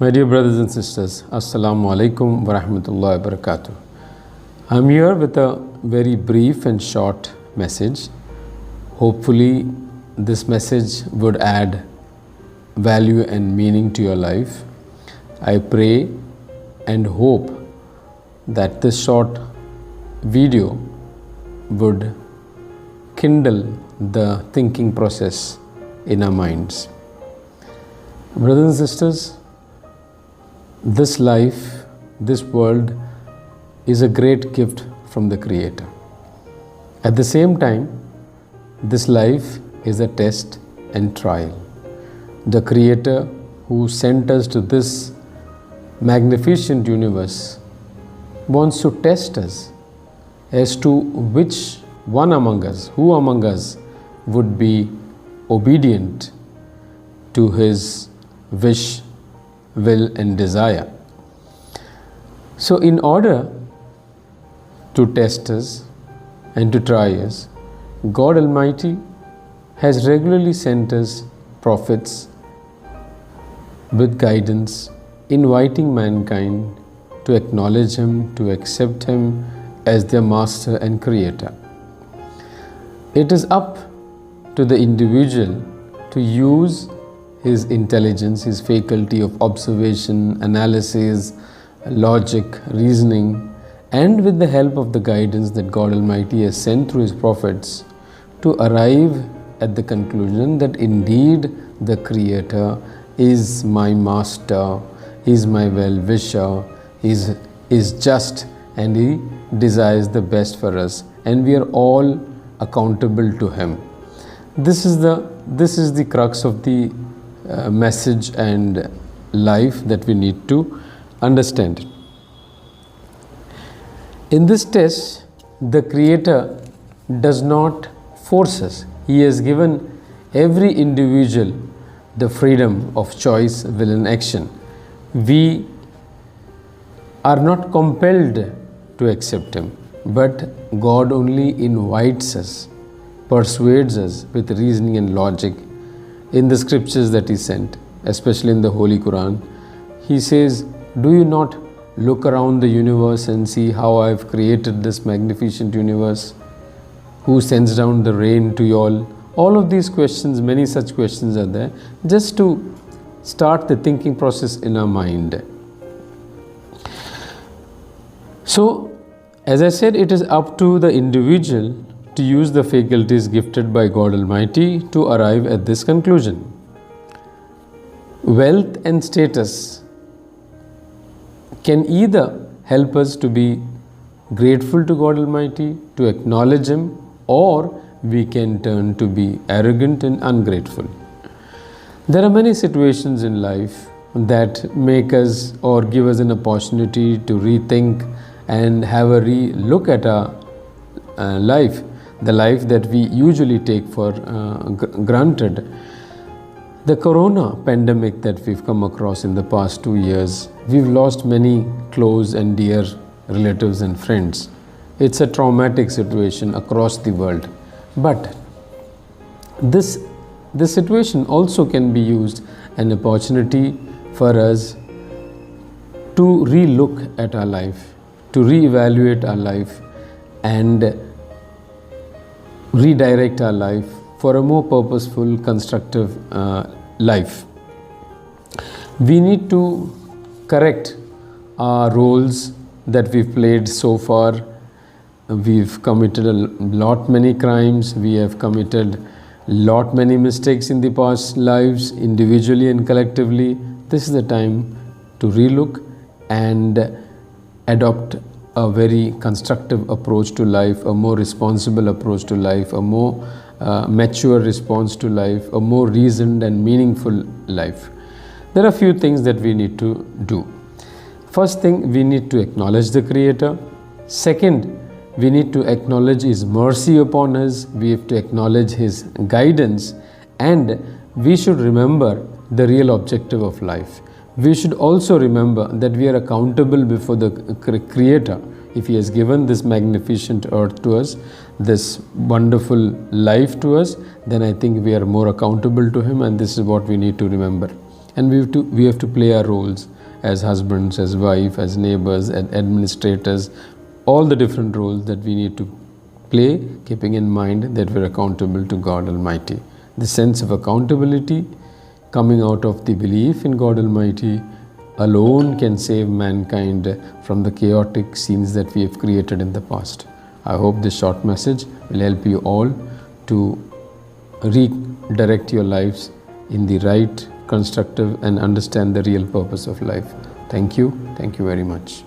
My dear brothers and sisters, Assalamu alaikum wa rahmatullahi wa barakatuh. I'm here with a very brief and short message. Hopefully, this message would add value and meaning to your life. I pray and hope that this short video would kindle the thinking process in our minds. Brothers and sisters, this life, this world is a great gift from the Creator. At the same time, this life is a test and trial. The Creator who sent us to this magnificent universe wants to test us as to which one among us, who among us would be obedient to His wish, will and desire. So in order to test us and to try us, God Almighty has regularly sent us prophets with guidance, inviting mankind to acknowledge Him, to accept Him as their master and creator. It is up to the individual to use his intelligence, his faculty of observation, analysis, logic, reasoning, and with the help of the guidance that God Almighty has sent through His prophets, to arrive at the conclusion that indeed the Creator is my master, is my well-wisher, is just, and He desires the best for us, and we are all accountable to Him. This is the crux of the message and life that we need to understand. In this test, the Creator does not force us. He has given every individual the freedom of choice, will and action. We are not compelled to accept Him, but God only invites us, persuades us with reasoning and logic. In the scriptures that He sent, especially in the Holy Quran, He says, do you not look around the universe and see how I have created this magnificent universe? Who sends down the rain to you all? All of these questions, many such questions are there, just to start the thinking process in our mind. So, as I said, it is up to the individual to use the faculties gifted by God Almighty to arrive at this conclusion. Wealth and status can either help us to be grateful to God Almighty, to acknowledge Him, or we can turn to be arrogant and ungrateful. There are many situations in life that make us or give us an opportunity to rethink and have a re-look at our life, the life that we usually take for granted. The corona pandemic that we've come across in the past 2 years, we've lost many close and dear relatives and friends. It's a traumatic situation across the world. But this situation also can be used an opportunity for us to re-look at our life, to re-evaluate our life, and redirect our life for a more purposeful, constructive life. We need to correct our roles that we've played so far. We've committed a lot many crimes. We have committed lot many mistakes in the past lives, individually and collectively. This is the time to relook and adopt a very constructive approach to life, a more responsible approach to life, a more mature response to life, a more reasoned and meaningful life. There are a few things that we need to do. First thing, we need to acknowledge the Creator. Second, we need to acknowledge His mercy upon us. We have to acknowledge His guidance, and we should remember the real objective of life. We should also remember that we are accountable before the Creator. If He has given this magnificent earth to us, this wonderful life to us, then I think we are more accountable to Him, and this is what we need to remember. and we have to play our roles as husbands, as wife, as neighbors, as administrators, all the different roles that we need to play, keeping in mind that we're accountable to God Almighty. The sense of accountability coming out of the belief in God Almighty alone can save mankind from the chaotic scenes that we have created in the past. I hope this short message will help you all to redirect your lives in the right, constructive, and understand the real purpose of life. Thank you very much.